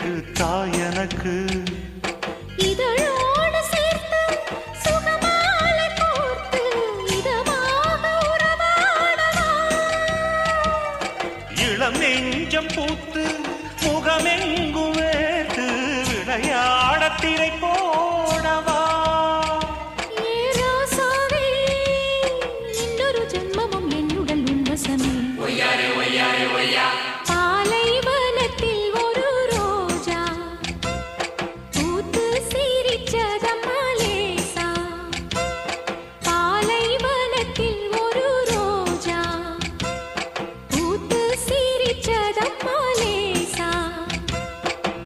கேட்டு தாயனக்கு இதழோடு சேர்த்து சுகமாலை கோர்த்து இதமாக உறவாடவா இளம் நெஞ்சம் பூத்து முகமெங்கு வேட்டு விளையாட திரை